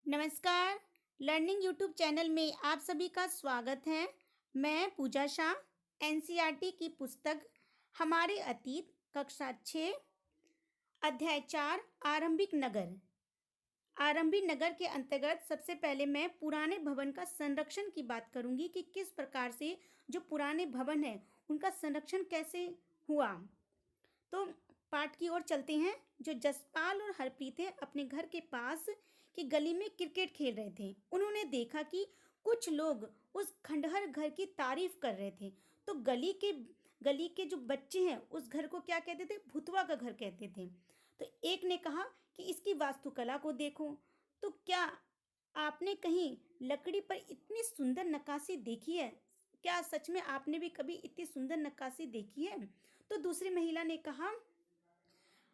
नमस्कार। Learning YouTube channel में आप सभी का स्वागत है। मैं पूजा शाह एनसीईआरटी की पुस्तक हमारे अतीत कक्षा 6 अध्याय 4 आरंभिक नगर के अंतर्गत सबसे पहले मैं पुराने भवन का संरक्षण की बात करूंगी कि किस प्रकार से जो पुराने भवन है उनका संरक्षण कैसे हुआ। तो पाठ की ओर चलते हैं। जो जसपाल और हरप्रीत है अपने घर के पास की गली में क्रिकेट खेल रहे थे। उन्होंने देखा कि कुछ लोग उस खंडहर घर की तारीफ कर रहे थे। तो गली के जो बच्चे हैं उस घर को क्या कहते थे? भूतवा का घर कहते थे। तो एक ने कहा कि इसकी वास्तुकला को देखो। तो क्या आपने कहीं लकड़ी पर इतनी सुंदर नक्काशी देखी है? क्या सच में आपने भी कभी इतनी सुंदर नक्काशी देखी है? तो दूसरी महिला ने कहा,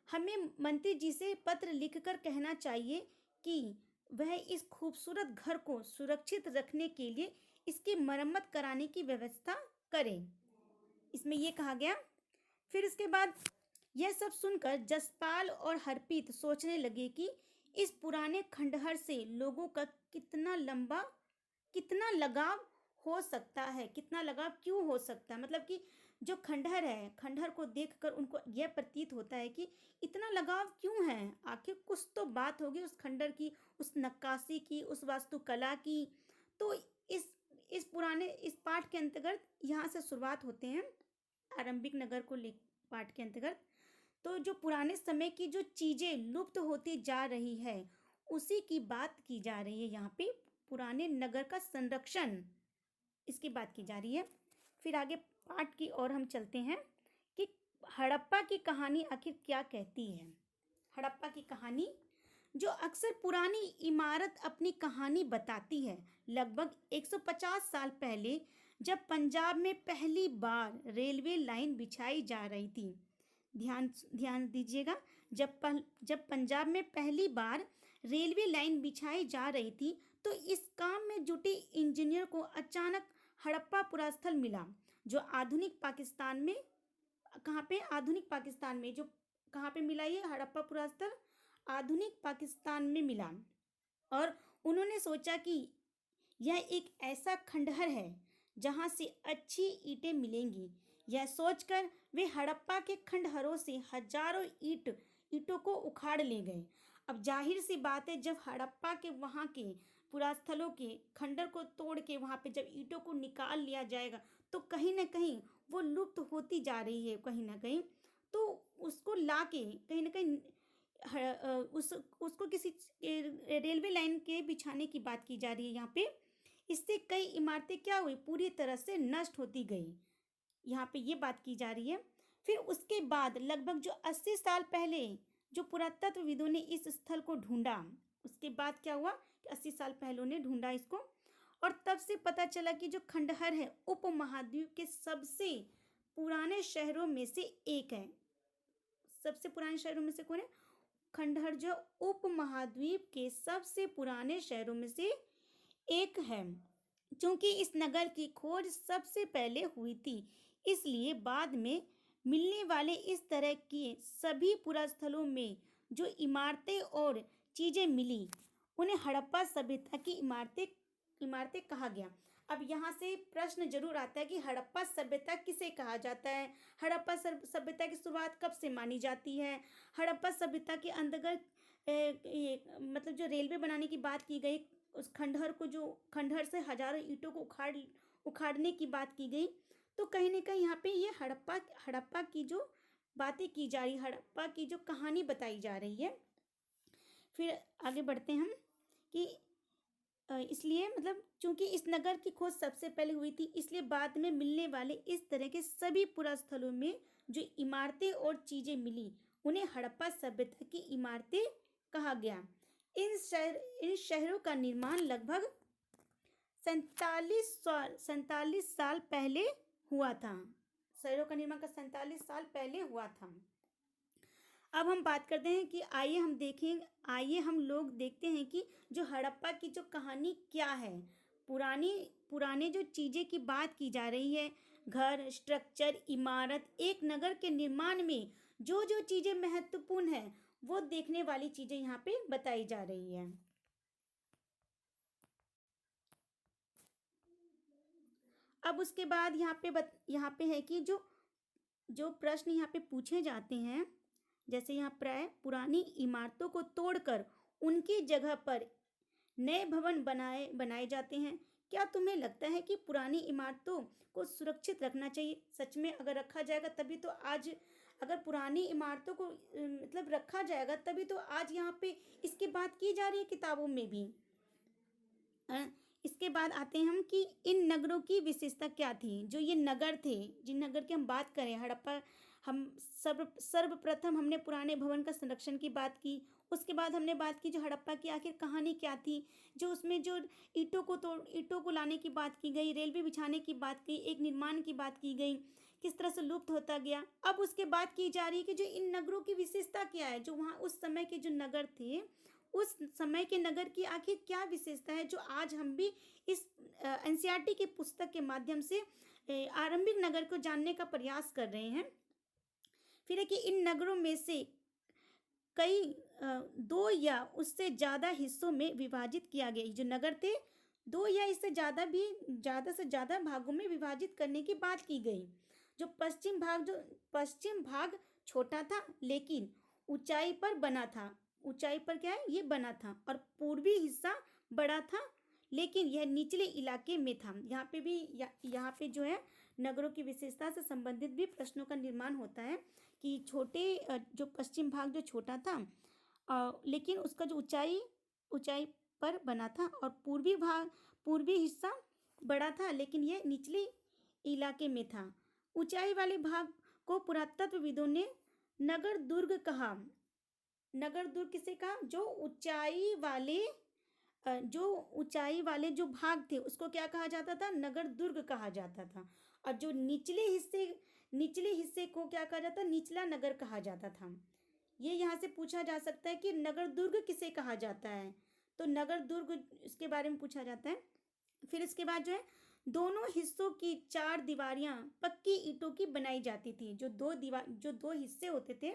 हमें मंत्री जी से पत्र लिखकर कहना चाहिए कि वह इस खूबसूरत घर को सुरक्षित रखने के लिए इसकी मरम्मत कराने की व्यवस्था करें। इसमें यह कहा गया। फिर इसके बाद यह सब सुनकर जसपाल और हरप्रीत सोचने लगे कि इस पुराने खंडहर से लोगों का कितना लगाव हो सकता है, कितना लगाव क्यों हो सकता है। मतलब कि जो खंडहर है, खंडहर को देखकर उनको यह प्रतीत होता है कि इतना लगाव क्यों है। आखिर कुछ तो बात होगी उस खंडहर की, उस नक्काशी की, उस वास्तुकला की। तो इस पाठ के अंतर्गत यहाँ से शुरुआत होते हैं आरंभिक नगर को ले पाठ के अंतर्गत। तो जो पुराने समय की जो चीजें लुप्त होती जा रही है उसी की बात की जा रही है। यहाँ पे पुराने नगर का संरक्षण इसकी बात की जा रही है। फिर आगे पाठ की ओर हम चलते हैं कि हड़प्पा की कहानी आखिर क्या कहती है। हड़प्पा की कहानी जो अक्सर पुरानी इमारत अपनी कहानी बताती है। लगभग 150 साल पहले जब पंजाब में पहली बार रेलवे लाइन बिछाई जा रही थी, ध्यान दीजिएगा, जब पंजाब में पहली बार रेलवे लाइन बिछाई जा रही थी तो इस काम में जुटे इंजीनियर को अचानक हड़प्पा पुरास्थल मिला, जो आधुनिक पाकिस्तान में जो कहाँ पे मिला? ये हड़प्पा पुरास्थल आधुनिक पाकिस्तान में मिला। और उन्होंने सोचा कि यह एक ऐसा खंडहर है जहाँ से अच्छी ईंटें मिलेंगी। यह सोचकर वे हड़प्पा के खंडहरों से हजारों ईंटों को उखाड़ ले गए। अब जाहिर सी बात है, जब हड़प्पा के वहाँ के पुरास्थलों के खंडर को तोड़ के वहाँ पे जब ईंटों को निकाल लिया जाएगा तो कहीं ना कहीं वो लुप्त होती जा रही है कहीं ना कहीं। तो उसको लाके कहीं ना कहीं उसको किसी रेलवे लाइन के बिछाने की बात की जा रही है यहाँ पे। इससे कई इमारतें क्या हुई? पूरी तरह से नष्ट होती गई। यहाँ पे ये बात की जा रही है। फिर उसके बाद लगभग जो 80 साल पहले जो पुरातत्वविदों ने इस स्थल को ढूंढा, उसके बाद क्या हुआ कि 80 साल पहले ने ढूंढा इसको, और तब से पता चला कि जो खंडहर है उपमहाद्वीप के सबसे पुराने शहरों में से एक है। सबसे पुराने शहरों में से कौन है? खंडहर जो उपमहाद्वीप के सबसे पुराने शहरों में से एक है। क्योंकि इस नगर की खोज सबसे पहले हुई थी, इसलिए बाद में मिलने वाले इस तरह के सभी पुरास्थलों में जो इमारतें और चीजें मिली उन्हें हड़प्पा सभ्यता की इमारतें कहा गया। अब यहाँ से प्रश्न जरूर आता है कि हड़प्पा सभ्यता किसे कहा जाता है? हड़प्पा सभ्यता की शुरुआत कब से मानी जाती है? हड़प्पा सभ्यता के अंतर्गत मतलब जो रेलवे बनाने की बात की गई, उस खंडहर से हजारों ईंटों को उखाड़ने की बात की गई। तो कहीं ना कहीं यहाँ पे ये हड़प्पा की जो बातें की जा रही, हड़प्पा की जो कहानी बताई जा रही है। फिर आगे बढ़ते हैं हम कि इसलिए मतलब चूंकि इस नगर की खोज सबसे पहले हुई थी, इसलिए बाद में मिलने वाले इस तरह के सभी पुरास्थलों में जो इमारतें और चीजें मिली उन्हें हड़प्पा सभ्यता की इमारतें कहा गया। इन शहरों का निर्माण लगभग 47 साल पहले हुआ था। शहरों का निर्माण 47 साल पहले हुआ था। अब हम बात करते हैं कि आइए हम लोग देखते हैं कि जो हड़प्पा की जो कहानी क्या है। पुराने जो चीज़ें की बात की जा रही है, घर, स्ट्रक्चर, इमारत, एक नगर के निर्माण में जो जो चीज़ें महत्वपूर्ण हैं वो देखने वाली चीज़ें यहाँ पे बताई जा रही है। अब उसके बाद यहाँ पे है कि जो जो प्रश्न यहाँ पे पूछे जाते हैं, जैसे यहाँ प्राय पुरानी इमारतों को तोड़कर उनकी जगह पर नए भवन बनाए जाते हैं। क्या तुम्हें लगता है कि पुरानी इमारतों को सुरक्षित रखना चाहिए? सच में अगर रखा जाएगा तभी तो आज, अगर पुरानी इमारतों को मतलब रखा जाएगा तभी तो आज यहाँ पे इसकी बात की जा रही है किताबों में भी। इसके बाद आते हैं हम कि इन नगरों की विशेषता क्या थी। जो ये नगर थे, जिन नगर की हम बात करें, हड़प्पा, हम सर्वप्रथम हमने पुराने भवन का संरक्षण की बात की। उसके बाद हमने बात की जो हड़प्पा की आखिर कहानी क्या थी, जो उसमें जो ईंटों को लाने की बात की गई, रेलवे बिछाने की बात की, एक निर्माण की बात की गई, किस तरह से लुप्त होता गया। अब उसके बाद की जा रही है कि जो इन नगरों की विशेषता क्या है, जो वहाँ उस समय के जो नगर थे, उस समय के नगर की आखिर क्या विशेषता है, जो आज हम भी इस एनसीईआरटी की पुस्तक के माध्यम से आरंभिक नगर को जानने का प्रयास कर रहे हैं। फिर है कि इन नगरों में से कई दो या उससे ज़्यादा हिस्सों में विभाजित किया गया। जो नगर थे, दो या इससे ज़्यादा भी, ज़्यादा से ज़्यादा भागों में विभाजित करने की बात की गई। जो पश्चिम भाग छोटा था लेकिन ऊंचाई पर बना था। ऊंचाई पर क्या है, ये बना था। और पूर्वी हिस्सा बड़ा था लेकिन यह निचले इलाके में था। यहाँ पे भी यहाँ पे जो है नगरों की विशेषता से संबंधित भी प्रश्नों का निर्माण होता है कि जो पश्चिम भाग जो छोटा था लेकिन उसका जो ऊंचाई पर बना था, और पूर्वी हिस्सा बड़ा था लेकिन यह निचले इलाके में था। ऊंचाई वाले भाग को पुरातत्वविदों ने नगर दुर्ग कहा। नगर दुर्ग किसे कहा? जो ऊंचाई वाले जो भाग थे उसको क्या कहा जाता था? नगर दुर्ग कहा जाता था। और जो निचले हिस्से को क्या कहा जाता? निचला नगर कहा जाता था। ये यहाँ से पूछा जा सकता है कि नगर दुर्ग किसे कहा जाता है, तो नगर दुर्ग इसके बारे में पूछा जाता है। फिर इसके बाद जो है दोनों हिस्सों की 4 दीवारियां पक्की ईंटों की बनाई जाती थी। जो दो हिस्से होते थे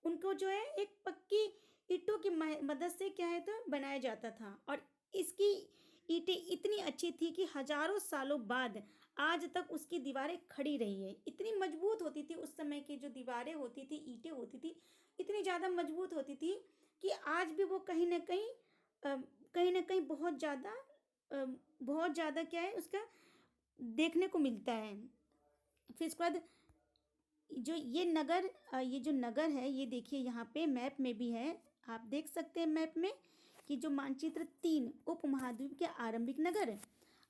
उनको जो है एक पक्की ईंटों की मदद से क्या है तो बनाया जाता था। और इसकी ईंटें इतनी अच्छी थी कि हजारों सालों बाद आज तक उसकी दीवारें खड़ी रही है। इतनी मजबूत होती थी उस समय की जो दीवारें होती थी, ईंटें होती थी, इतनी ज़्यादा मजबूत होती थी कि आज भी वो कहीं ना कहीं बहुत ज़्यादा क्या है उसका देखने को मिलता है। फिर इसके बाद ये जो नगर है, ये देखिए यहाँ पे मैप में भी है, आप देख सकते हैं मैप में कि जो मानचित्र 3 उपमहाद्वीप के आरंभिक नगर है।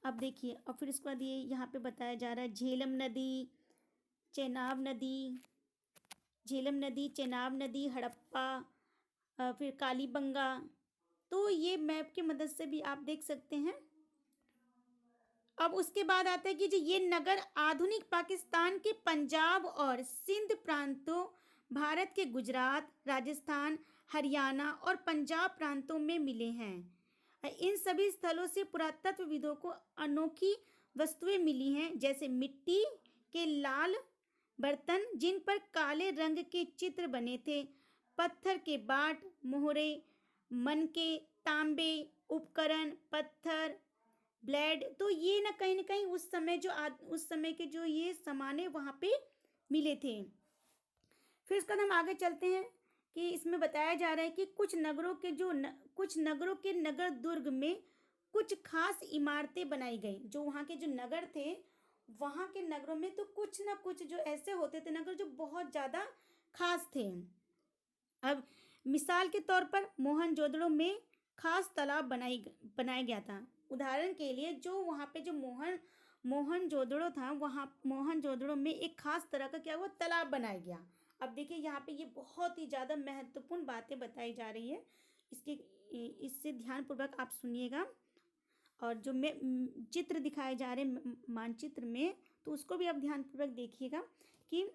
अब देखिए, और फिर इसके बाद ये यहाँ पे बताया जा रहा है झेलम नदी, चेनाब नदी, हड़प्पा, फिर कालीबंगा। तो ये मैप की मदद से भी आप देख सकते हैं। अब उसके बाद आता है कि जो ये नगर आधुनिक पाकिस्तान के पंजाब और सिंध प्रांतों, भारत के गुजरात, राजस्थान, हरियाणा और पंजाब प्रांतों में मिले हैं। इन सभी स्थलों से पुरातत्वविदों को अनोखी वस्तुएं मिली हैं, जैसे मिट्टी के लाल बर्तन जिन पर काले रंग के चित्र बने थे, पत्थर के बाट, मोहरे, मनके, तांबे, उपकरण, पत्थर, ब्लेड। तो ये ना कहीं उस समय के जो ये सामाने वहाँ पे मिले थे। फिर उसके बाद हम आगे चलते हैं कि इसमें बताया जा रहा है कि कुछ नगरों के नगर दुर्ग में कुछ खास इमारतें बनाई गई। जो वहाँ के जो नगर थे, वहाँ के नगरों में तो कुछ ना कुछ जो ऐसे होते थे नगर जो बहुत ज़्यादा खास थे। अब मिसाल के तौर पर मोहनजोदड़ो में खास तालाब बनाया गया था। उदाहरण के लिए जो वहाँ पे जो मोहनजोदड़ो था, वहाँ मोहनजोदड़ो में एक खास तरह का क्या हुआ, तालाब बनाया गया। अब देखिए यहाँ पे ये बहुत ही ज़्यादा महत्वपूर्ण बातें बताई जा रही है, इससे ध्यानपूर्वक आप सुनिएगा। और जो चित्र दिखाए जा रहे मानचित्र में, तो उसको भी आप ध्यानपूर्वक देखिएगा कि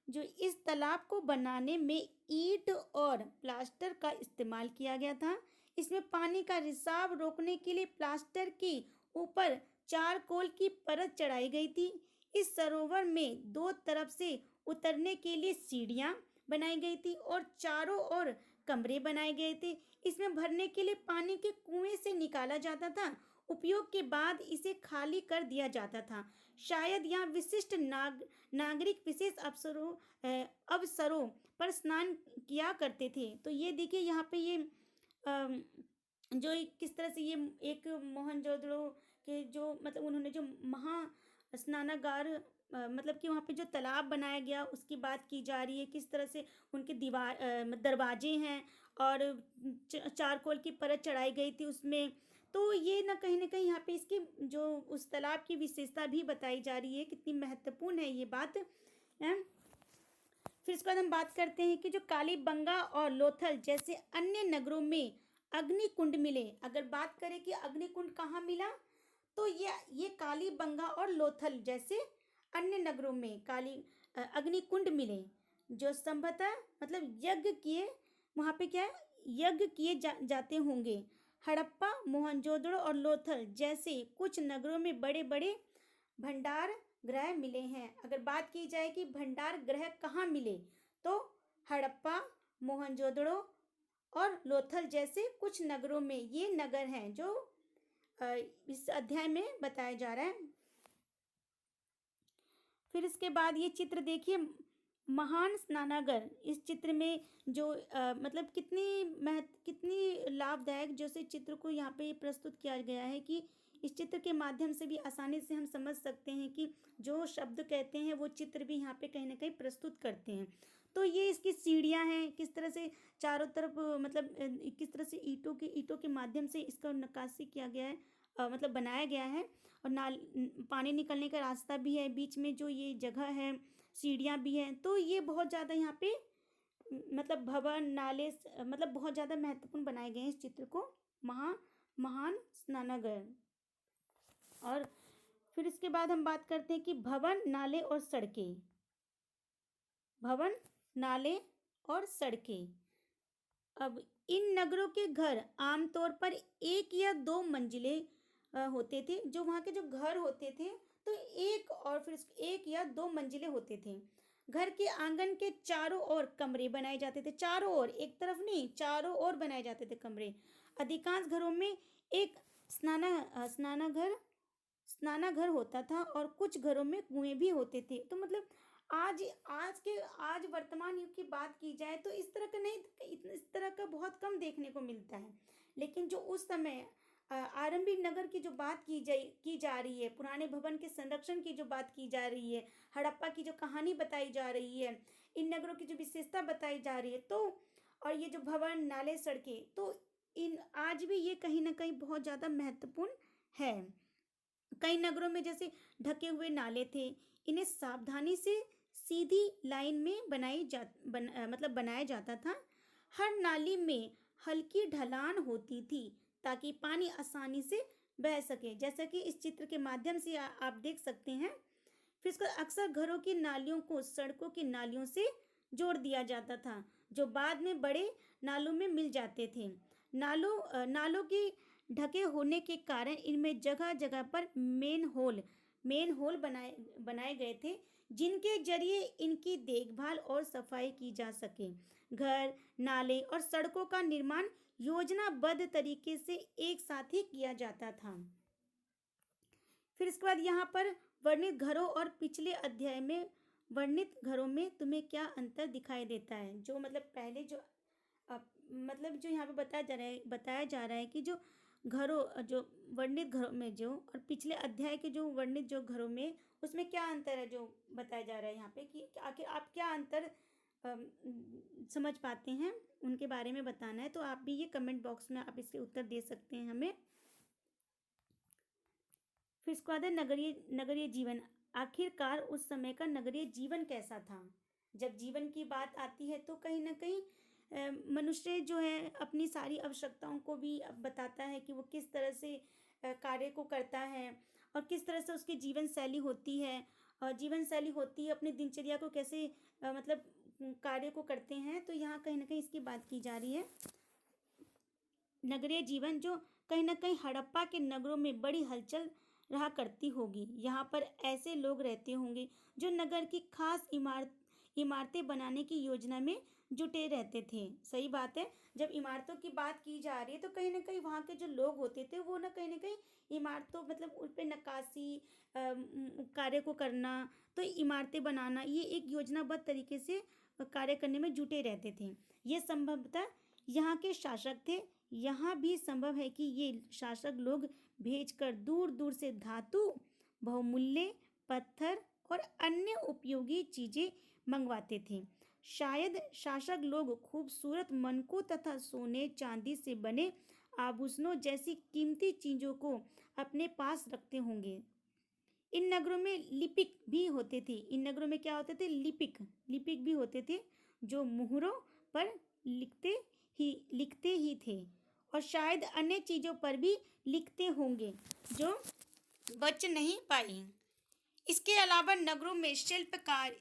जो इस तालाब को बनाने में ईंट और प्लास्टर का इस्तेमाल किया गया था। इसमें पानी का रिसाव रोकने के लिए प्लास्टर के ऊपर चारकोल की परत चढ़ाई गई थी। इस सरोवर में 2 तरफ से उतरने के लिए सीढ़ियां बनाई गई थी और चारों ओर कमरे बनाए गए थे। इसमें भरने के लिए पानी के कुएं से निकाला जाता था उपयोग के बाद इसे खाली कर दिया जाता था। शायद यहाँ विशिष्ट नागरिक विशेष अवसरों पर स्नान किया करते थे। तो ये देखिए यहाँ पे ये अम, किस तरह से ये एक मोहनजोदड़ो के जो मतलब उन्होंने जो महा स्नानागार मतलब कि वहाँ पे जो तालाब बनाया गया उसकी बात की जा रही है। किस तरह से उनके दरवाजे हैं और चारकोल की परत चढ़ाई गई थी उसमें। तो ये ना कहीं यहाँ पे इसकी जो उस तालाब की विशेषता भी बताई जा रही है, कितनी महत्वपूर्ण है ये बात है। फिर इसके बाद हम बात करते हैं कि जो कालीबंगा और लोथल जैसे अन्य नगरों में अग्निकुंड मिले। अगर बात करें कि अग्निकुंड कहाँ मिला, तो ये कालीबंगा और लोथल जैसे अन्य नगरों में अग्निकुंड मिले, जो संभवतः मतलब यज्ञ किए वहाँ पे क्या है, यज्ञ किए जाते होंगे। हड़प्पा, मोहनजोदड़ो और लोथल जैसे कुछ नगरों में बड़े बड़े भंडार गृह मिले हैं। अगर बात की जाए कि भंडार गृह कहाँ मिले, तो हड़प्पा, मोहनजोदड़ो और लोथल जैसे कुछ नगरों में ये नगर हैं जो इस अध्याय में बताया जा रहा है। फिर इसके बाद ये चित्र देखिए, महान स्नानागार। इस चित्र में जो मतलब कितनी लाभदायक जैसे चित्र को यहाँ पे प्रस्तुत किया गया है कि इस चित्र के माध्यम से भी आसानी से हम समझ सकते हैं कि जो शब्द कहते हैं वो चित्र भी यहाँ पे कहीं ना कहीं प्रस्तुत करते हैं। तो ये इसकी सीढ़ियाँ हैं, किस तरह से चारों तरफ मतलब किस तरह से ईंटों के माध्यम से इसका नक्काशी किया गया है, मतलब बनाया गया है। और पानी निकलने का रास्ता भी है, बीच में जो ये जगह है सीढ़ियाँ भी हैं। तो ये बहुत ज़्यादा यहाँ पे मतलब भवन नाले मतलब बहुत ज़्यादा महत्वपूर्ण बनाए गए हैं इस चित्र को, महान स्नानागार। और फिर इसके बाद हम बात करते हैं कि भवन, नाले और सड़कें। भवन, नाले और सड़कें। अब इन नगरों के घर आमतौर पर 1 या 2 मंजिले होते थे। जो वहाँ के जो घर होते थे तो 1 या 2 मंजिले होते थे। घर के आंगन के चारों ओर कमरे बनाए जाते थे, चारों ओर, एक तरफ नहीं, चारों ओर बनाए जाते थे कमरे। अधिकांश घरों में एक स्नानाघर होता था और कुछ घरों में कुएं भी होते थे। तो मतलब आज वर्तमान युग की बात की जाए तो इस तरह का नहीं, इस तरह का बहुत कम देखने को मिलता है। लेकिन जो उस समय आरंभिक नगर की जो बात की जा रही है, पुराने भवन के संरक्षण की जो बात की जा रही है, हड़प्पा की जो कहानी बताई जा रही है, इन नगरों की जो विशेषता बताई जा रही है, तो और ये जो भवन, नाले, सड़कें, तो इन आज भी ये कहीं ना कहीं बहुत ज़्यादा महत्वपूर्ण है। कई नगरों में जैसे ढके हुए नाले थे, इन्हें सावधानी से सीधी लाइन में बनाया जाता था। हर नाली में हल्की ढलान होती थी ताकि पानी आसानी से बह सके, जैसा कि इस चित्र के माध्यम से आप देख सकते हैं। फिर इसका अक्सर घरों की नालियों को सड़कों की नालियों से जोड़ दिया जाता था, जो बाद में बड़े नालों में मिल जाते थे। नालों की ढके होने के कारण इनमें जगह जगह पर मेन होल बनाए गए थे, जिनके जरिए इनकी देखभाल और सफाई की जा सके। घर, नाले और सड़कों का निर्माण योजनाबद्ध तरीके से एक साथ ही किया जाता था। फिर इसके बाद यहाँ पर वर्णित घरों और पिछले अध्याय में वर्णित घरों में तुम्हें क्या अंतर दिखाई देता है। जो मतलब पहले जो मतलब जो यहाँ पे बताया जा रहा है कि जो वर्णित घरों में जो और पिछले अध्याय के जो वर्णित जो घरों में, उसमें क्या अंतर है जो बताया जा रहा है यहाँ पे कि आखिर आप क्या अंतर समझ पाते हैं, उनके बारे में बताना है। तो आप भी ये कमेंट बॉक्स में आप इसके उत्तर दे सकते हैं हमें। फिर इसके बाद है नगरीय जीवन। आखिरकार उस समय का नगरीय जीवन कैसा था। जब जीवन की बात आती है तो कहीं ना कहीं मनुष्य जो है अपनी सारी आवश्यकताओं को भी बताता है कि वो किस तरह से कार्य को करता है और किस तरह से उसकी जीवन शैली होती है, अपनी दिनचर्या को कैसे मतलब कार्य को करते हैं। तो यहाँ कहीं ना कहीं इसकी बात की जा रही है। नगरीय जीवन जो कहीं ना कहीं हड़प्पा के नगरों में बड़ी हलचल रहा करती होगी। यहाँ पर ऐसे लोग रहते होंगे जो नगर की खास इमारतें बनाने की योजना में जुटे रहते थे। सही बात है। जब इमारतों की बात की जा रही है तो कहीं ना कहीं वहाँ के जो लोग होते थे वो ना कहीं इमारतों मतलब उन पे नक्काशी कार्य को करना, तो इमारतें बनाना, ये एक योजनाबद्ध तरीके से कार्य करने में जुटे रहते थे। ये संभवतः यहाँ के शासक थे। यहाँ भी संभव है कि ये शासक लोग भेजकर दूर दूर से धातु, बहुमूल्य पत्थर और अन्य उपयोगी चीजें मंगवाते थे। शायद शासक लोग खूबसूरत मनकों तथा सोने चांदी से बने आभूषणों जैसी कीमती चीजों को अपने पास रखते होंगे। इन नगरों में लिपिक भी होते थे। इन नगरों में क्या होते थे? लिपिक भी होते थे जो मुहरों पर लिखते ही थे और शायद अन्य चीजों पर भी लिखते होंगे जो बच नहीं पाई। इसके अलावा नगरों में शिल्पकार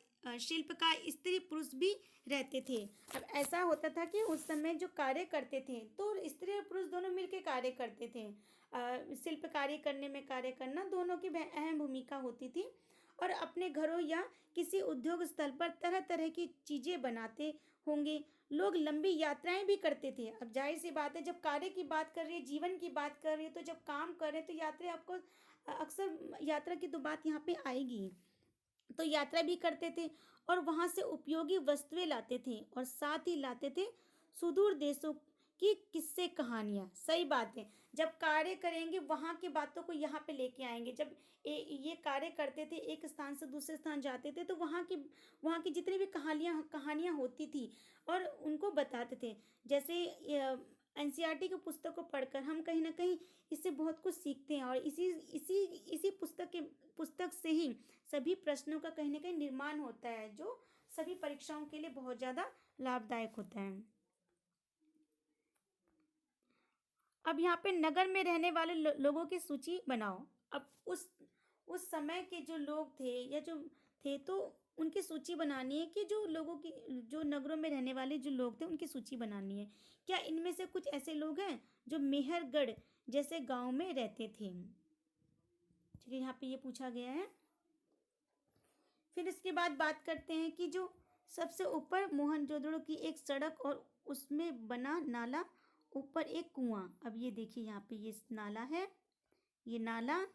स्त्री पुरुष भी रहते थे। अब ऐसा होता था कि उस समय जो कार्य करते थे तो स्त्री और पुरुष दोनों मिलकर कार्य करते थे। शिल्पकारी करने में कार्य करना दोनों की अहम भूमिका होती थी और अपने घरों या किसी उद्योग स्थल पर तरह तरह की चीजें बनाते होंगे। लोग लंबी यात्राएं भी करते थे। अब जाहिर सी बात है, जब कार्य की बात कर रही है, जीवन की बात कर रही है, तो जब काम कर रहे हैं तो यात्रा आपको अक्सर यात्रा की तो बात यहाँ पे आएगी। तो यात्रा भी करते थे और वहां से उपयोगी वस्तुएं लाते थे और साथ ही लाते थे सुदूर देशों की किस्से कहानियां। सही बात है। जब कार्य करेंगे वहां की बातों को यहाँ पे लेके आएंगे। जब ये कार्य करते थे, एक स्थान से दूसरे स्थान जाते थे, तो वहाँ की जितनी भी कहानियां होती थी और उनको बताते थे। जैसे एनसीईआरटी की पुस्तक को पढ़कर हम कहीं ना कहीं इससे बहुत कुछ सीखते हैं और इसी पुस्तक से ही सभी प्रश्नों का कहीं ना कहीं निर्माण होता है, जो सभी परीक्षाओं के लिए बहुत ज़्यादा लाभदायक होता है। अब यहाँ पे नगर में रहने वाले लोगों की सूची बनाओ। अब उस समय के जो लोग थे या जो थे तो उनकी सूची बनानी है कि जो नगरों में रहने वाले जो लोग थे उनकी सूची बनानी है। क्या इनमें से कुछ ऐसे लोग हैं जो मेहरगढ़ जैसे गांव में रहते थे? ठीक है, यहाँ पे ये पूछा गया है। फिर इसके बाद बात करते हैं कि जो सबसे ऊपर मोहनजोदड़ो की एक सड़क और उसमें बना नाला, ऊपर एक कुआं। अब ये देखिए यहाँ पे ये नाला है, ये नाला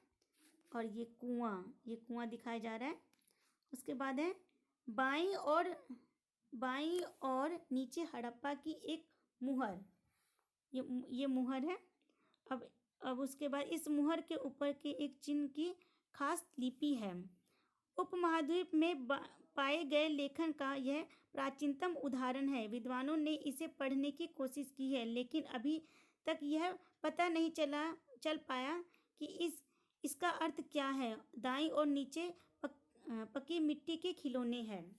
और ये कुआं दिखाया जा रहा है। उसके बाद है बाईं और नीचे हड़प्पा की एक मुहर, ये मुहर है। अब उसके बाद इस मुहर के ऊपर के एक चिन्ह की खास लिपि है। उपमहाद्वीप में पाए गए लेखन का यह प्राचीनतम उदाहरण है। विद्वानों ने इसे पढ़ने की कोशिश की है लेकिन अभी तक यह पता नहीं चल पाया कि इसका अर्थ क्या है। दाईं और नीचे पक्की मिट्टी के खिलौने हैं,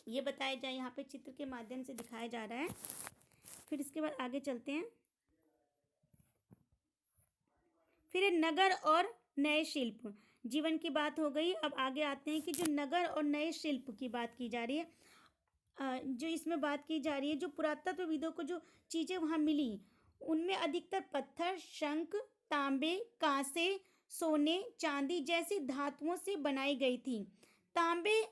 ये बताया जाए, यहाँ पे चित्र के माध्यम से दिखाया जा रहा है। फिर इसके बाद आगे चलते हैं। फिर नगर और नए शिल्प, जीवन की बात हो गई। अब आगे आते हैं कि जो नगर और नए शिल्प की बात की जा रही है, जो इसमें बात की जा रही है, जो पुरातत्वविदों को जो चीज़ें वहाँ मिली उनमें अधिकतर पत्थर, शंख, तांबे, कांसे, सोने, चांदी जैसी धातुओं से बनाई गई थी। तांबे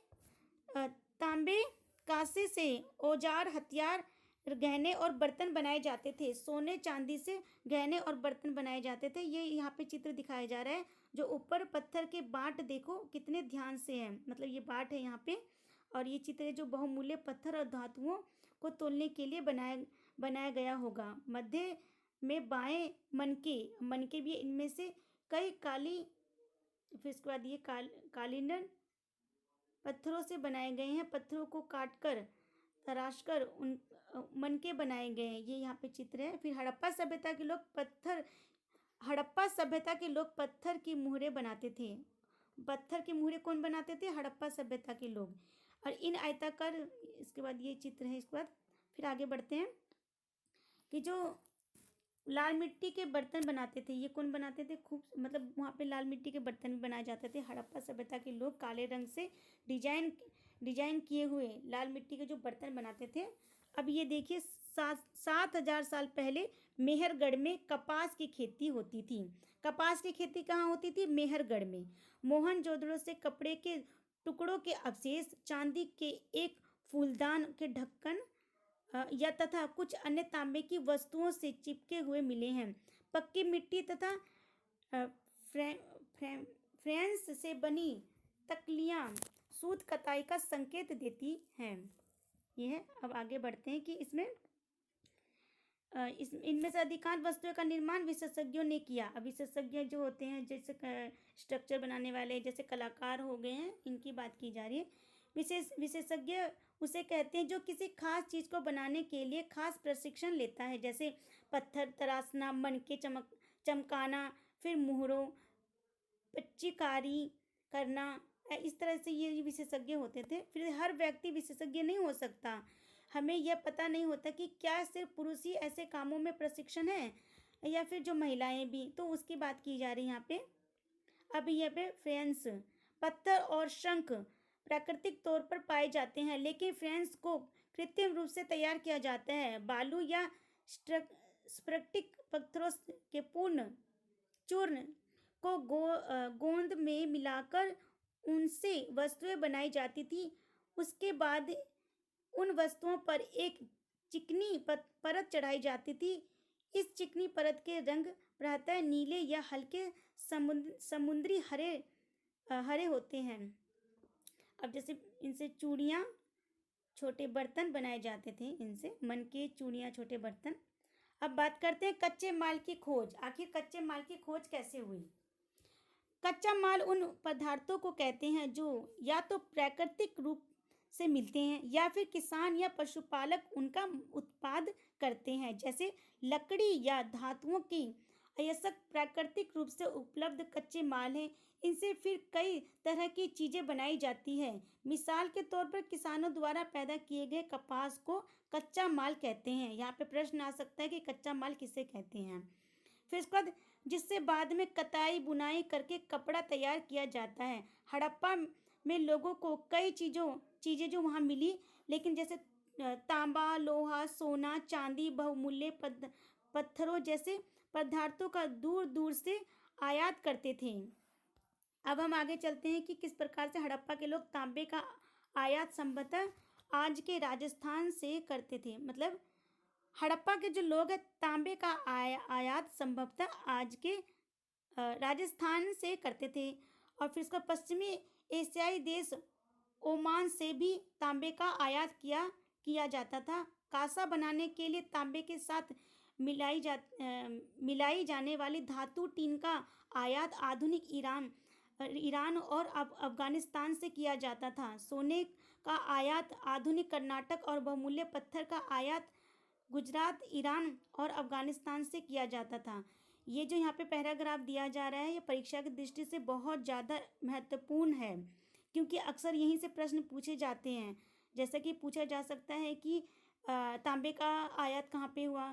कांसे से औजार, हथियार, गहने और बर्तन बनाए जाते थे। सोने चांदी से गहने और बर्तन बनाए जाते थे। ये यहाँ पे चित्र दिखाया जा रहा है। जो ऊपर पत्थर के बाट देखो कितने ध्यान से हैं, मतलब ये बाट है यहाँ पे। और ये चित्र जो बहुमूल्य पत्थर और धातुओं को तोलने के लिए बनाया गया होगा। मध्य में बाएं मनके भी, इनमें से कई काली, फिर इसके बाद ये कालीनर पत्थरों से बनाए गए हैं। पत्थरों को काटकर तराशकर उन मनके बनाए गए हैं। ये यहाँ पे चित्र है। फिर हड़प्पा सभ्यता के लोग पत्थर की मुहरें बनाते थे। पत्थर की मुहरें कौन बनाते थे? हड़प्पा सभ्यता के लोग। और इन आयताकार, इसके बाद ये चित्र है। इसके बाद फिर आगे बढ़ते हैं कि जो लाल मिट्टी के बर्तन बनाते थे, ये कौन बनाते थे? खूब, मतलब वहाँ पे लाल मिट्टी के बर्तन भी बनाए जाते थे। हड़प्पा सभ्यता के लोग काले रंग से डिजाइन किए हुए लाल मिट्टी के जो बर्तन बनाते थे। अब ये देखिए, 7,000 साल पहले मेहरगढ़ में कपास की खेती होती थी। कपास की खेती कहाँ होती थी? मेहरगढ़ में। मोहनजोदड़ो से कपड़े के टुकड़ों के अवशेष, चांदी के एक फूलदान के ढक्कन या तथा कुछ अन्य तांबे की वस्तुओं से चिपके हुए मिले हैं। पक्की मिट्टी तथा फ्रेंस से बनी तकलियां सूत कताई का संकेत देती हैं। ये है। अब आगे बढ़ते हैं कि इनमें से अधिकांश वस्तुओं का निर्माण विशेषज्ञों ने किया। अब विशेषज्ञ जो होते हैं, जैसे स्ट्रक्चर बनाने वाले, जैसे कलाकार हो गए हैं, इनकी बात की जा रही है। विशेषज्ञ उसे कहते हैं जो किसी खास चीज़ को बनाने के लिए खास प्रशिक्षण लेता है, जैसे पत्थर तराशना, मनके चमकाना, फिर मुहरों चिकारी करना। इस तरह से ये विशेषज्ञ होते थे। फिर हर व्यक्ति विशेषज्ञ नहीं हो सकता। हमें यह पता नहीं होता कि क्या सिर्फ पुरुष ही ऐसे कामों में प्रशिक्षण है या फिर जो महिलाएं भी, तो उसकी बात की जा रही है यहाँ पे। अब यहाँ पे फ्रेंस, पत्थर और शंख प्राकृतिक तौर पर पाए जाते हैं, लेकिन फ्रेंस को कृत्रिम रूप से तैयार किया जाता है। बालू या स्फटिक पत्थरों के पूर्ण चूर्ण को गोंद में मिलाकर उनसे वस्तुएं बनाई जाती थी। उसके बाद उन वस्तुओं पर एक चिकनी परत चढ़ाई जाती थी। इस चिकनी परत के रंग प्रायतः नीले या हल्के समुद्री हरे होते हैं। अब जैसे इनसे चूड़ियाँ, छोटे बर्तन बनाए जाते थे, इनसे मनके, चूड़ियाँ, छोटे बर्तन। अब बात करते हैं कच्चे माल की खोज। आखिर कच्चे माल की खोज कैसे हुई? कच्चा माल उन पदार्थों को कहते हैं जो या तो प्राकृतिक रूप से मिलते हैं या फिर किसान या पशुपालक उनका उत्पाद करते हैं, जैसे लकड़ी या धातुओं की अयस्क प्राकृतिक रूप से उपलब्ध कच्चे माल हैं। इनसे फिर कई तरह की चीज़ें बनाई जाती हैं। मिसाल के तौर पर किसानों द्वारा पैदा किए गए कपास को कच्चा माल कहते हैं। यहाँ पे प्रश्न आ सकता है कि कच्चा माल किसे कहते हैं। फिर उसके बाद जिससे बाद में कताई बुनाई करके कपड़ा तैयार किया जाता है। हड़प्पा में लोगों को कई चीज़ें जो वहाँ मिली, लेकिन जैसे तांबा, लोहा, सोना, चांदी, बहुमूल्य पत्थरों जैसे पदार्थों का दूर दूर से आयात करते थे। अब हम आगे चलते हैं कि किस प्रकार से हड़प्पा के लोग तांबे का आयात संभवतः आज के राजस्थान से करते थे। मतलब हड़प्पा के जो लोग हैं तांबे का आयात संभवतः आज के राजस्थान से करते थे। और फिर उसका पश्चिमी एशियाई देश ओमान से भी तांबे का आयात किया जाता था। कांसा बनाने के लिए तांबे के साथ मिलाई जाने वाली धातु टीन का आयात आधुनिक ईरान और अफगानिस्तान से किया जाता था। सोने का आयात आधुनिक कर्नाटक और बहुमूल्य पत्थर का आयात गुजरात, ईरान और अफगानिस्तान से किया जाता था। ये जो यहाँ पे पैराग्राफ दिया जा रहा है, ये परीक्षा की दृष्टि से बहुत ज़्यादा महत्वपूर्ण है, क्योंकि अक्सर यहीं से प्रश्न पूछे जाते हैं। जैसा कि पूछा जा सकता है कि तांबे का आयात कहाँ पे हुआ,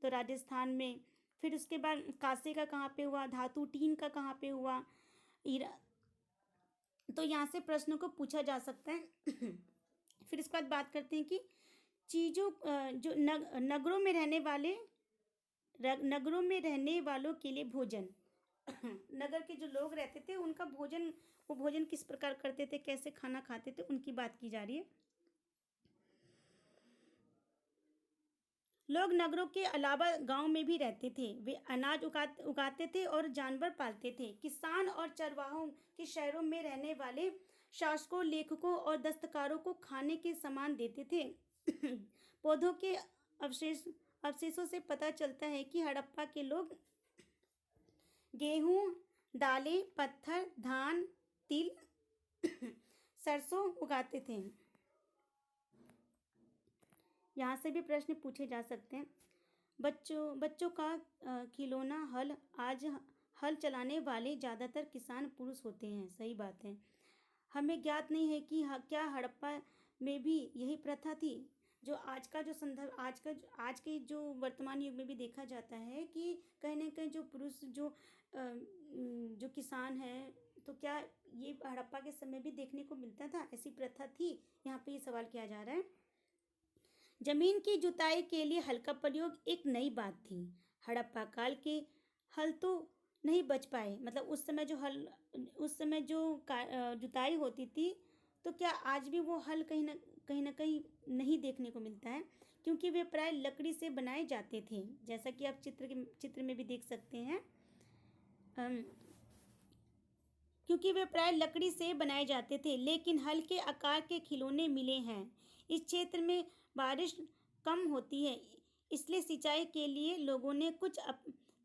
तो राजस्थान में। फिर उसके बाद कांसे का कहाँ पे हुआ, धातु टीन का कहाँ पे हुआ, तो यहाँ से प्रश्नों को पूछा जा सकता है। फिर इसके बाद बात करते हैं कि चीज़ों जो नगरों में रहने वालों के लिए भोजन। नगर के जो लोग रहते थे उनका भोजन, वो भोजन किस प्रकार करते थे, कैसे खाना खाते थे, उनकी बात की जा रही है। लोग नगरों के अलावा गांव में भी रहते थे। वे अनाज उगाते थे और जानवर पालते थे। किसान और चरवाहों के शहरों में रहने वाले शासकों, लेखकों और दस्तकारों को खाने के सामान देते थे। पौधों के अवशेषों से पता चलता है कि हड़प्पा के लोग गेहूं, दालें, पत्थर, धान, तिल, सरसों उगाते थे। यहाँ से भी प्रश्न पूछे जा सकते हैं। बच्चों का खिलौना हल। आज हल चलाने वाले ज़्यादातर किसान पुरुष होते हैं। सही बात है। हमें ज्ञात नहीं है कि क्या हड़प्पा में भी यही प्रथा थी। जो आज का जो संदर्भ, आज के जो वर्तमान युग में भी देखा जाता है कि कहीं ना कहीं जो पुरुष जो किसान है, तो क्या ये हड़प्पा के समय भी देखने को मिलता था, ऐसी प्रथा थी? यहाँ पे ये सवाल किया जा रहा है। जमीन की जुताई के लिए हल का प्रयोग एक नई बात थी। हड़प्पा काल के हल तो नहीं बच पाए। मतलब उस समय जो जुताई होती थी, तो क्या आज भी वो हल कहीं ना कहीं ना कहीं नहीं देखने को मिलता है, क्योंकि वे प्राय लकड़ी से बनाए जाते थे, जैसा कि आप चित्र में भी देख सकते हैं। क्योंकि वे प्राय लकड़ी से बनाए जाते थे, लेकिन हल्के आकार के खिलौने मिले हैं। इस क्षेत्र में बारिश कम होती है, इसलिए सिंचाई के लिए लोगों ने कुछ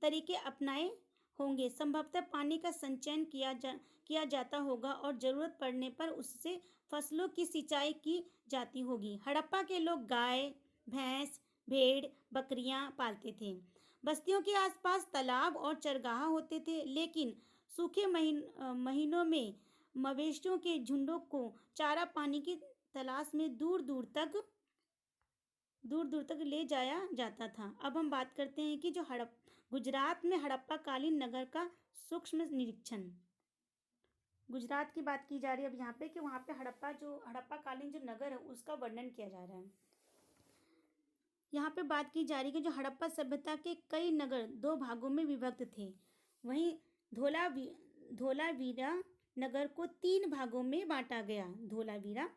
तरीके अपनाए होंगे। संभवतः पानी का संचयन किया जाता होगा और ज़रूरत पड़ने पर उससे फसलों की सिंचाई की जाती होगी। हड़प्पा के लोग गाय, भैंस, भेड़, बकरियां पालते थे। बस्तियों के आसपास तालाब और चरगाह होते थे, लेकिन सूखे महीनों में मवेशियों के झुंडों को चारा पानी की तलाश में दूर दूर तक ले जाया जाता था। अब हम बात करते हैं कि जो गुजरात में हड़प्पा कालीन नगर का सूक्ष्म निरीक्षण। गुजरात की बात की जा रही है अब यहाँ पे, कि वहाँ पे हड़प्पा कालीन जो नगर है उसका वर्णन किया जा रहा है। यहाँ पे बात की जा रही है कि जो हड़प्पा सभ्यता के कई नगर 2 भागों में विभक्त थे। वहीं धोलावीरा नगर को 3 भागों में बांटा गया। धोलावीरा,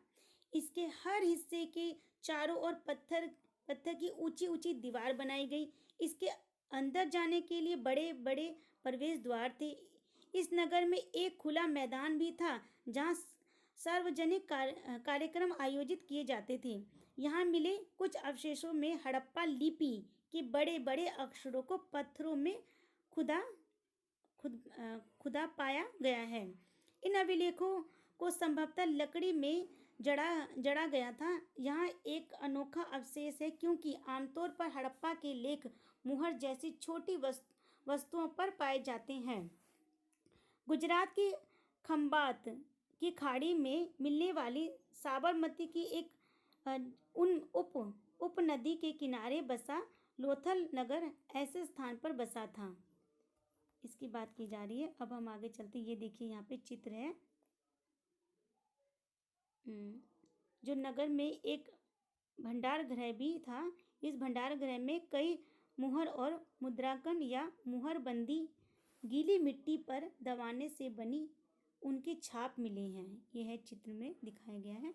इसके हर हिस्से के चारों ओर पत्थर की ऊंची ऊंची दीवार बनाई गई। इसके अंदर जाने के लिए बड़े बड़े प्रवेश द्वार थे। इस नगर में एक खुला मैदान भी था, जहाँ सार्वजनिक कार्यक्रम आयोजित किए जाते थे। यहाँ मिले कुछ अवशेषों में हड़प्पा लिपि के बड़े बड़े अक्षरों को पत्थरों में खुदा पाया गया है। इन अभिलेखों को संभवतः लकड़ी में जड़ा गया था। यहाँ एक अनोखा अवशेष है, क्योंकि आमतौर पर हड़प्पा के लेख मुहर जैसी छोटी वस्तुओं पर पाए जाते हैं। गुजरात की खंबात की खाड़ी में मिलने वाली साबरमती की एक उप नदी के किनारे बसा लोथल नगर ऐसे स्थान पर बसा था। इसकी बात की जा रही है। अब हम आगे चलते, ये देखिए यहाँ पे चित्र है। जो नगर में एक भंडार गृह भी था। इस भंडार गृह में कई मुहर और मुद्रांकन या मुहरबंदी गीली मिट्टी पर दबाने से बनी उनकी छाप मिली हैं। यह है चित्र में दिखाया गया है।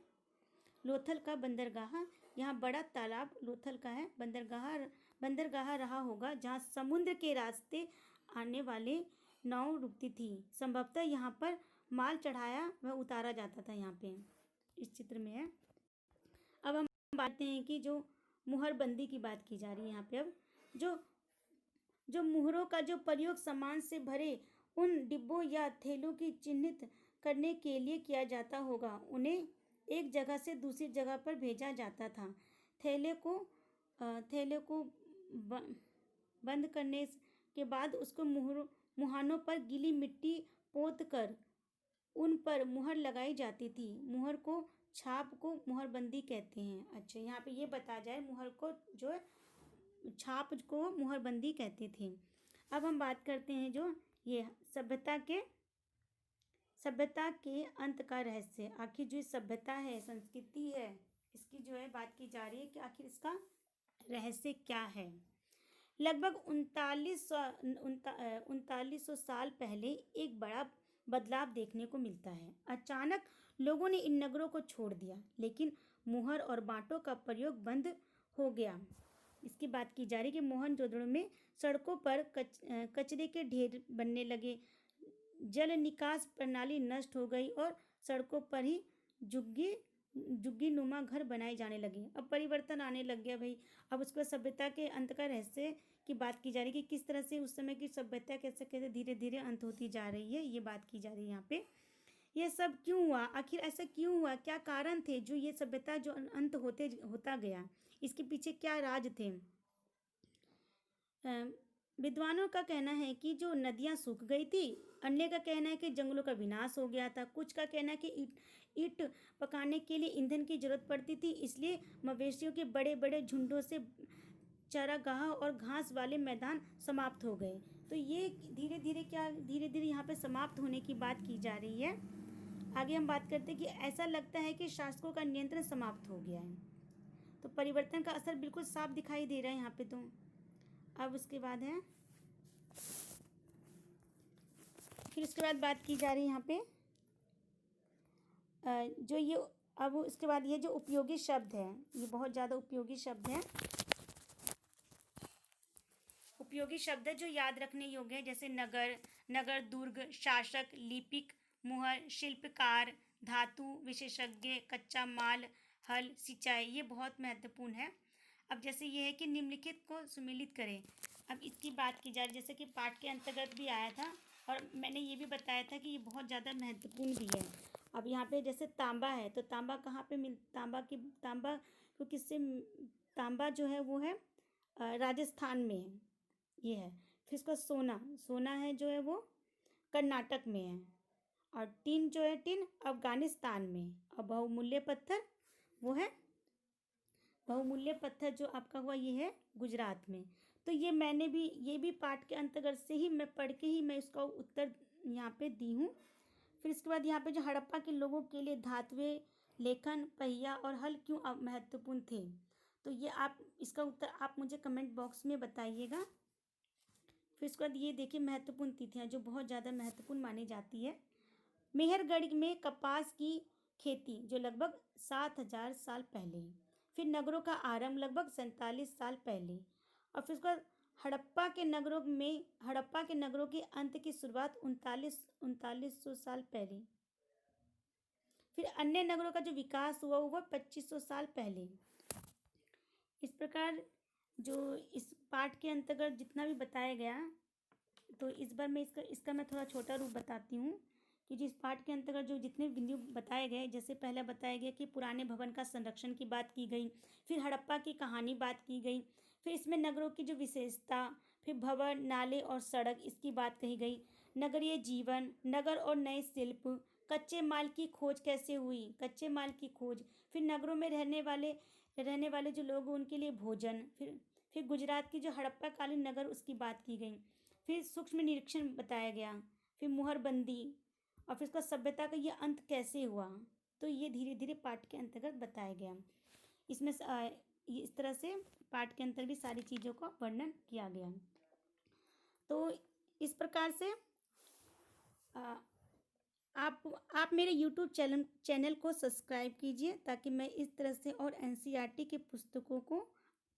लोथल का बंदरगाह, यहाँ बड़ा तालाब लोथल का है। बंदरगाह रहा होगा जहाँ समुद्र के रास्ते आने वाले नाव रुकती थी। संभवतः यहाँ पर माल चढ़ाया व उतारा जाता था। यहाँ पे इस चित्र में है। अब हम बात करते हैं कि जो मुहरबंदी की बात की जा रही है यहाँ पे। अब जो मुहरों का जो प्रयोग सामान से भरे उन डिब्बों या थैलों की चिन्हित करने के लिए किया जाता होगा, उन्हें एक जगह से दूसरी जगह पर भेजा जाता था। थैले को बंद करने के बाद उसको मुहानों पर गीली मिट्टी पोत कर उन पर मुहर लगाई जाती थी। मुहर को छाप को मुहरबंदी कहते हैं। अच्छा, यहाँ पे ये बताया जाए, मुहर को जो छाप को मुहरबंदी कहते थे। अब हम बात करते हैं जो ये सभ्यता के अंत का रहस्य। आखिर जो सभ्यता है, संस्कृति है, इसकी जो है बात की जा रही है कि आखिर इसका रहस्य क्या है। लगभग 3900 साल पहले एक बड़ा बदलाव देखने को मिलता है। अचानक लोगों ने इन नगरों को छोड़ दिया, लेकिन मुहर और बांटों का प्रयोग बंद हो गया। इसकी बात की जा रही है कि मोहनजोदड़ो में सड़कों पर कचरे के ढेर बनने लगे, जल निकास प्रणाली नष्ट हो गई और सड़कों पर ही झुग्गी नुमा घर बनाए जाने लगे। अब परिवर्तन आने लग गया भाई। अब उसको सभ्यता के अंत का रहस्य की बात की जा रही है कि किस तरह से उस समय की सभ्यता कैसे कैसे धीरे धीरे अंत होती जा रही है, ये बात की जा रही है यहाँ पे। ये सब क्यों हुआ, आखिर ऐसा क्यों हुआ, क्या कारण थे जो ये सभ्यता जो अंत होता गया, इसके पीछे क्या राज थे। विद्वानों का कहना है कि जो नदियां सूख गई थी, अन्य का कहना है कि जंगलों का विनाश हो गया था, कुछ का कहना है कि ईंट पकाने के लिए ईंधन की जरूरत पड़ती थी, इसलिए मवेशियों के बड़े बड़े झुंडों से चारागाह और घास वाले मैदान समाप्त हो गए। तो ये धीरे धीरे यहाँ पे समाप्त होने की बात की जा रही है। आगे हम बात करते हैं कि ऐसा लगता है कि शासकों का नियंत्रण समाप्त हो गया है। तो परिवर्तन का असर बिल्कुल साफ दिखाई दे रहा है यहाँ पे। तो अब उसके बाद है, फिर उसके बाद बात की जा रही है यहाँ पे जो ये अब उसके बाद ये जो उपयोगी शब्द है, ये बहुत ज़्यादा उपयोगी शब्द है। उपयोगी शब्द है जो याद रखने योग्य है, जैसे नगर, नगर दुर्ग, शासक, लिपिक, मुहर, शिल्पकार, धातु, विशेषज्ञ, कच्चा माल, हल, सिंचाई, ये बहुत महत्वपूर्ण है। अब जैसे ये है कि निम्नलिखित को सुमेलित करें। अब इसकी बात की जाए, जैसे कि पाठ के अंतर्गत भी आया था और मैंने ये भी बताया था कि ये बहुत ज़्यादा महत्वपूर्ण भी है। अब यहाँ पे जैसे तांबा है, तो तांबा कहाँ पे तांबा को किससे, तांबा जो है वो है राजस्थान में है, ये है। फिर इसका सोना, सोना है जो है वो कर्नाटक में है। और टिन जो है, टिन अफगानिस्तान में। और बहुमूल्य पत्थर, वो है बहुमूल्य पत्थर जो आपका हुआ, ये है गुजरात में। तो ये मैंने भी, ये भी पाठ के अंतर्गत से ही मैं पढ़ के ही मैं इसका उत्तर यहाँ पे दी हूँ। फिर इसके बाद यहाँ पे जो हड़प्पा के लोगों के लिए धातुएं, लेखन, पहिया और हल क्यों महत्वपूर्ण थे, तो ये आप इसका उत्तर आप मुझे कमेंट बॉक्स में बताइएगा। फिर उसके बाद ये देखिए महत्वपूर्ण तिथियाँ जो बहुत ज़्यादा महत्वपूर्ण मानी जाती है। मेहरगढ़ में कपास की खेती जो लगभग 7,000 साल पहले। फिर नगरों का आरंभ लगभग 47 साल पहले। और फिर उसके बाद हड़प्पा के नगरों के अंत की शुरुआत 3900 साल पहले। फिर अन्य नगरों का जो विकास हुआ वो 2500 साल पहले। इस प्रकार जो इस पाठ के अंतर्गत जितना भी बताया गया, तो इस बार मैं इसका मैं थोड़ा छोटा रूप बताती हूँ कि जिस पाठ के अंतर्गत जो जितने बिंदु बताए गए, जैसे पहला बताया गया कि पुराने भवन का संरक्षण की बात की गई, फिर हड़प्पा की कहानी बात की गई, फिर इसमें नगरों की जो विशेषता, फिर भवन, नाले और सड़क, इसकी बात कही गई, नगरीय जीवन, नगर और नए शिल्प, कच्चे माल की खोज कैसे हुई, कच्चे माल की खोज, फिर नगरों में रहने वाले जो लोग उनके लिए भोजन, फिर गुजरात की जो हड़प्पा कालीन नगर, उसकी बात की गई, फिर सूक्ष्म निरीक्षण बताया गया, फिर मुहरबंदी, और फिर उसका सभ्यता का ये अंत कैसे हुआ। तो ये धीरे धीरे पाठ के अंतर्गत बताया गया। इसमें ये इस तरह से पाठ के अंतर्गत भी सारी चीज़ों का वर्णन किया गया। तो इस प्रकार से आप मेरे YouTube चैनल को सब्सक्राइब कीजिए, ताकि मैं इस तरह से और NCERT के पुस्तकों को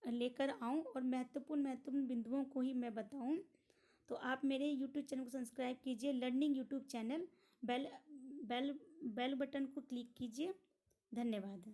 लेकर आऊँ और महत्वपूर्ण बिंदुओं को ही मैं बताऊँ। तो आप मेरे YouTube चैनल को सब्सक्राइब कीजिए, learning YouTube channel, bell button को क्लिक कीजिए। धन्यवाद।